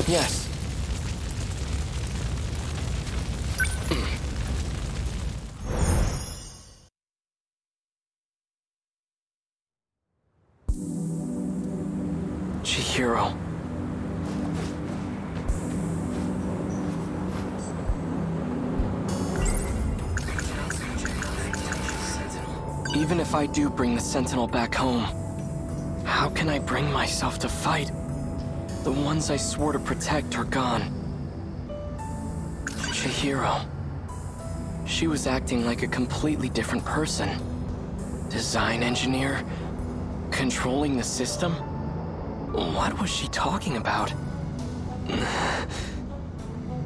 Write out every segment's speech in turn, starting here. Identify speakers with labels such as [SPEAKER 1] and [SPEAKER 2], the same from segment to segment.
[SPEAKER 1] Yes. Chihiro. Even if I do bring the Sentinel back home, how can I bring myself to fight? The ones I swore to protect are gone. Chihiro. She was acting like a completely different person. Design engineer? Controlling the system? What was she talking about?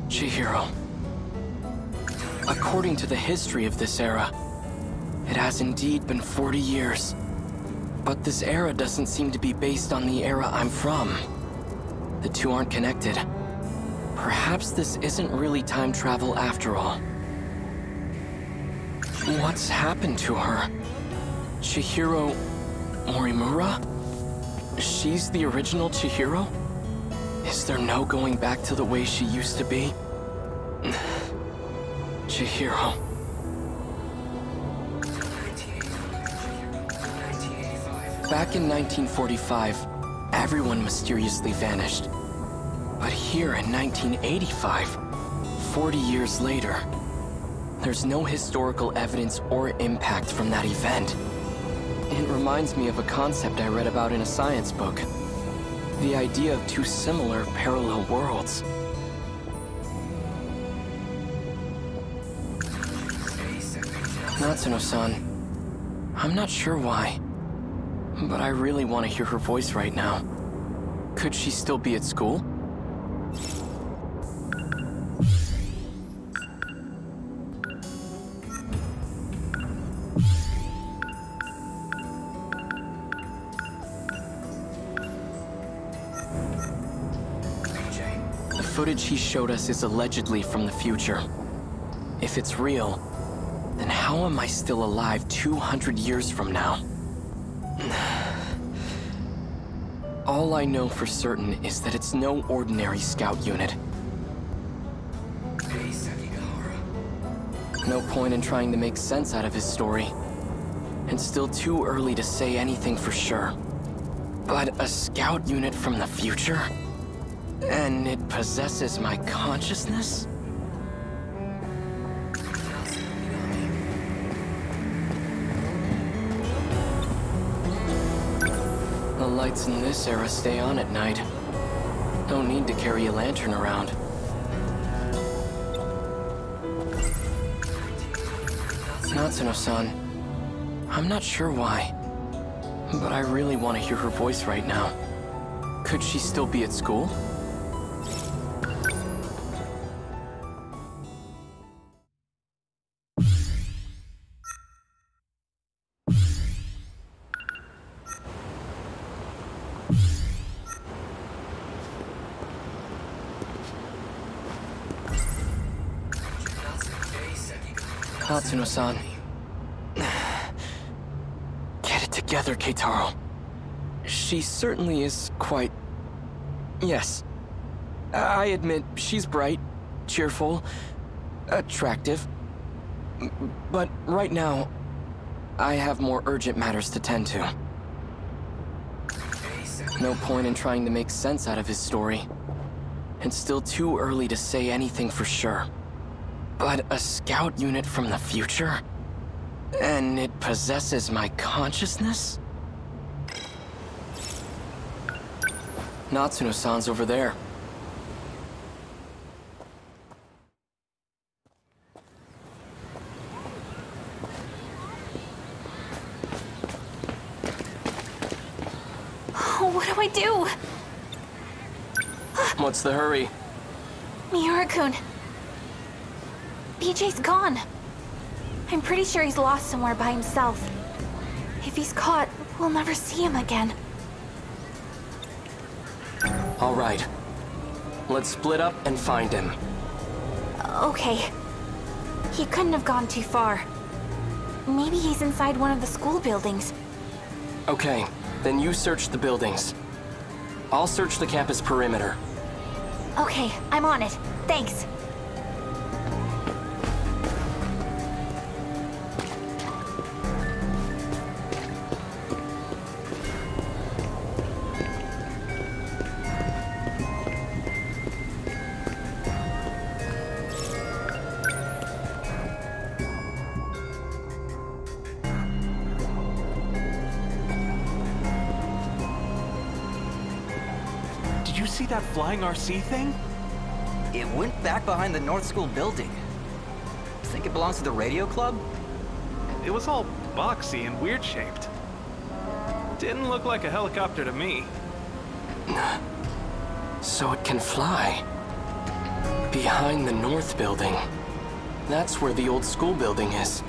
[SPEAKER 1] Chihiro. According to the history of this era, it has indeed been 40 years. But this era doesn't seem to be based on the era I'm from. The two aren't connected. Perhaps this isn't really time travel after all. What's happened to her? Chihiro Morimura? She's the original Chihiro? Is there no going back to the way she used to be? Chihiro. Back in 1945, everyone mysteriously vanished. But here in 1985, 40 years later, there's no historical evidence or impact from that event. It reminds me of a concept I read about in a science book. The idea of two similar parallel worlds. Natsuno-san, I'm not sure why, but I really want to hear her voice right now. Could she still be at school? The footage he showed us is allegedly from the future. If it's real, then how am I still alive 200 years from now? All I know for certain is that it's no ordinary scout unit. No point in trying to make sense out of his story. It's still too early to say anything for sure. But a scout unit from the future? And it possesses my consciousness? The lights in this era stay on at night. No need to carry a lantern around. Natsuno-san, I'm not sure why, but I really want to hear her voice right now. Could she still be at school? Natsuno-san. Get it together, Keitaro. She certainly is quite... Yes. I admit, she's bright, cheerful, attractive. But right now, I have more urgent matters to tend to. No point in trying to make sense out of his story. It's still too early to say anything for sure. But a scout unit from the future? And it possesses my consciousness? Natsuno-san's over there.
[SPEAKER 2] What do I do?
[SPEAKER 1] What's the hurry?
[SPEAKER 2] Miura-kun. BJ's gone. I'm pretty sure he's lost somewhere by himself. If he's caught, we'll never see him again.
[SPEAKER 1] All right. Let's split up and find him.
[SPEAKER 2] Okay. He couldn't have gone too far. Maybe he's inside one of the school buildings.
[SPEAKER 1] Okay, then you search the buildings. I'll search the campus perimeter.
[SPEAKER 2] Okay, I'm on it. Thanks.
[SPEAKER 3] Did you see that flying RC thing?
[SPEAKER 4] It went back behind the North School building. Think it belongs to the radio club?
[SPEAKER 3] It was all boxy and weird shaped. Didn't look like a helicopter to me.
[SPEAKER 1] So it can fly. Behind the North building. That's where the old school building is.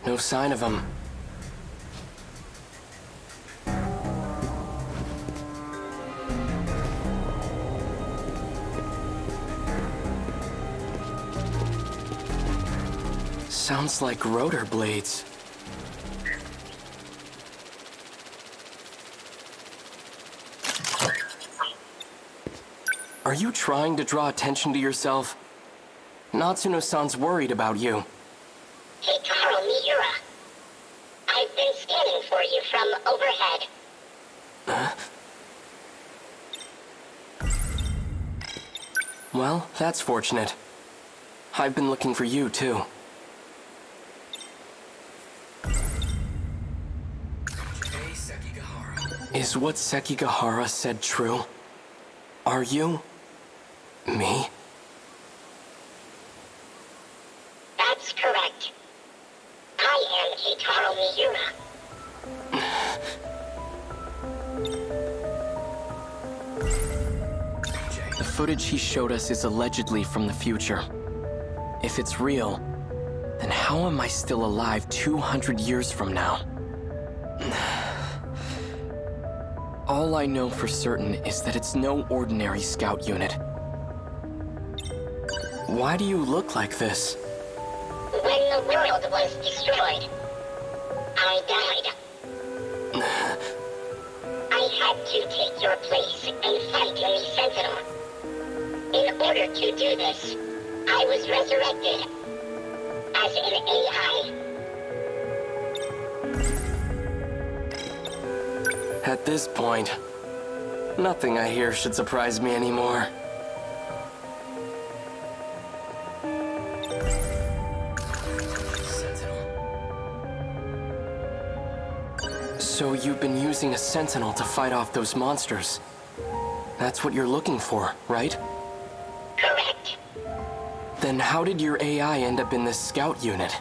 [SPEAKER 1] No sign of him. Sounds like rotor blades. Are you trying to draw attention to yourself? Natsuno-san's worried about you.
[SPEAKER 5] Miura. I've been scanning for you from overhead.
[SPEAKER 1] Well, that's fortunate. I've been looking for you, too. Is what Sekigahara said true? Are you... me?
[SPEAKER 5] That's correct. I am Keitaro Miura.
[SPEAKER 1] The footage he showed us is allegedly from the future. If it's real, then how am I still alive 200 years from now? All I know for certain is that it's no ordinary scout unit. Why do you look like this?
[SPEAKER 5] When the world was destroyed, I died. I had to take your place and fight in the Sentinel. In order to do this, I was resurrected as an AI.
[SPEAKER 1] At this point, nothing I hear should surprise me anymore. So you've been using a Sentinel to fight off those monsters. That's what you're looking for, right?
[SPEAKER 5] Correct.
[SPEAKER 1] Then how did your AI end up in this scout unit?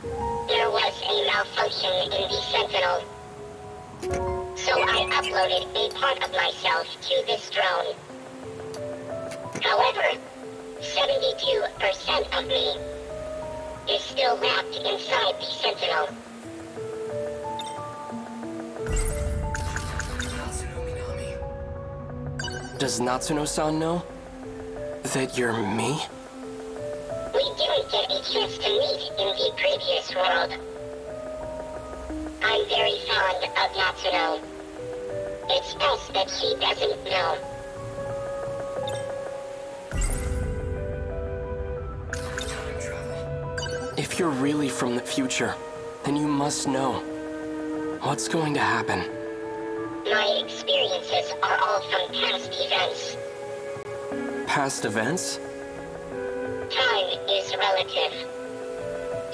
[SPEAKER 5] There was a malfunction in the Sentinel. So I uploaded a part of myself to this drone. However, 72% of me is still wrapped inside the Sentinel.
[SPEAKER 1] Does Natsuno-san know that you're me?
[SPEAKER 5] We didn't get a chance to meet in the previous world. I'm very fond of Natsuno. It's best that she doesn't know.
[SPEAKER 1] If you're really from the future, then you must know. What's going to happen?
[SPEAKER 5] My experiences are all from past events.
[SPEAKER 1] Past events?
[SPEAKER 5] Time is relative.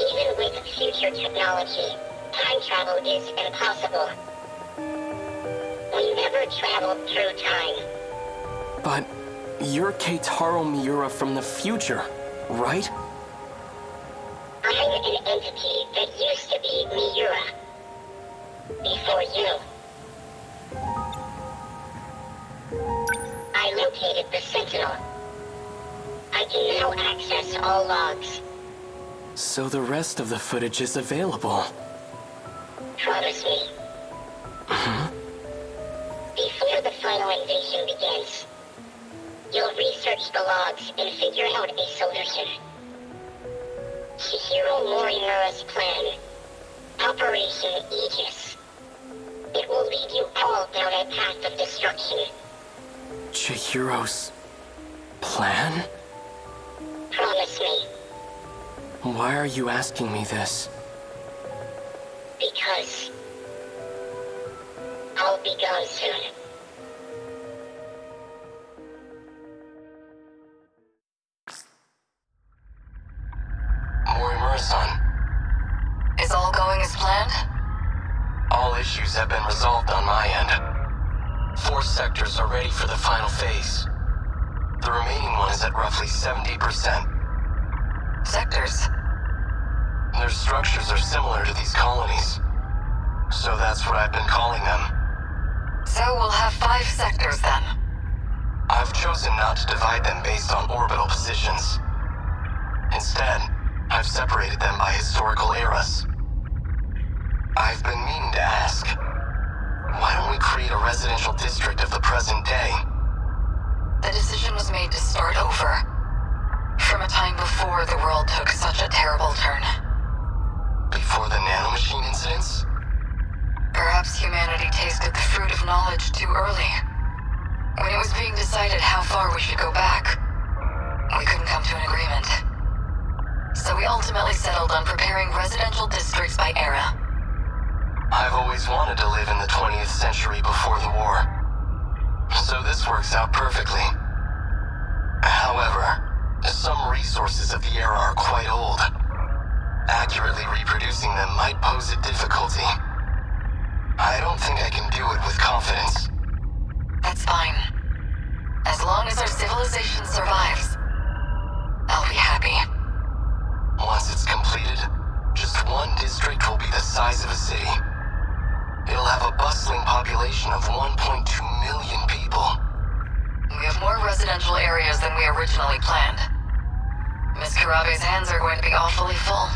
[SPEAKER 5] Even with future technology, time travel is impossible. We never traveled through time.
[SPEAKER 1] But you're Keitaro Miura from the future, right?
[SPEAKER 5] I'm an entity that used to be Miura. Before you. I located the Sentinel. I can now access all logs.
[SPEAKER 1] So the rest of the footage is available.
[SPEAKER 5] Promise me. Before the final invasion begins, you'll research the logs and figure out a solution. Chihiro Morimura's plan. Operation Aegis. It will lead you all down a path of destruction.
[SPEAKER 1] Chihiro's plan?
[SPEAKER 5] Promise me.
[SPEAKER 1] Why are you asking me this?
[SPEAKER 5] Because I'll be gone soon.
[SPEAKER 1] Morimura-san.
[SPEAKER 6] Is all going as planned?
[SPEAKER 1] All issues have been resolved on my end. 4 sectors are ready for the final phase. The remaining one is at roughly 70%.
[SPEAKER 6] Sectors?
[SPEAKER 1] Their structures are similar to these colonies. So that's what I've been calling them.
[SPEAKER 6] So we'll have 5 sectors then.
[SPEAKER 1] I've chosen not to divide them based on orbital positions. Instead, I've separated them by historical eras. I've been meaning to ask, why don't we create a residential district of the present day?
[SPEAKER 6] The decision was made to start over. From a time before the world took such a terrible turn.
[SPEAKER 1] Before the nanomachine incidents?
[SPEAKER 6] Perhaps humanity tasted the fruit of knowledge too early. When it was being decided how far we should go back, we couldn't come to an agreement. So we ultimately settled on preparing residential districts by era.
[SPEAKER 1] I've always wanted to live in the 20th century before the war. So this works out perfectly. However, some resources of the era are quite old. Accurately reproducing them might pose a difficulty. I don't think I can do it with confidence.
[SPEAKER 6] That's fine. As long as our civilization survives, I'll be happy.
[SPEAKER 1] Once it's completed, just one district will be the size of a city. It'll have a bustling population of 1.2 million people.
[SPEAKER 6] We have more residential areas than we originally planned. Miss Karabe's hands are going to be awfully full.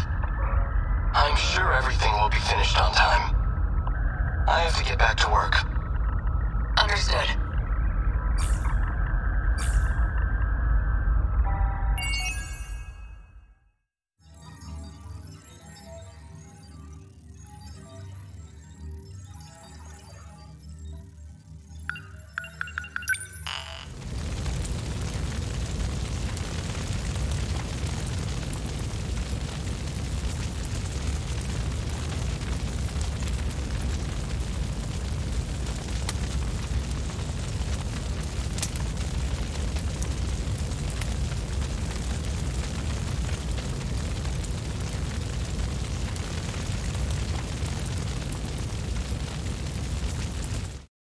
[SPEAKER 1] I'm sure everything will be finished on time. I have to get back to work.
[SPEAKER 6] Understood.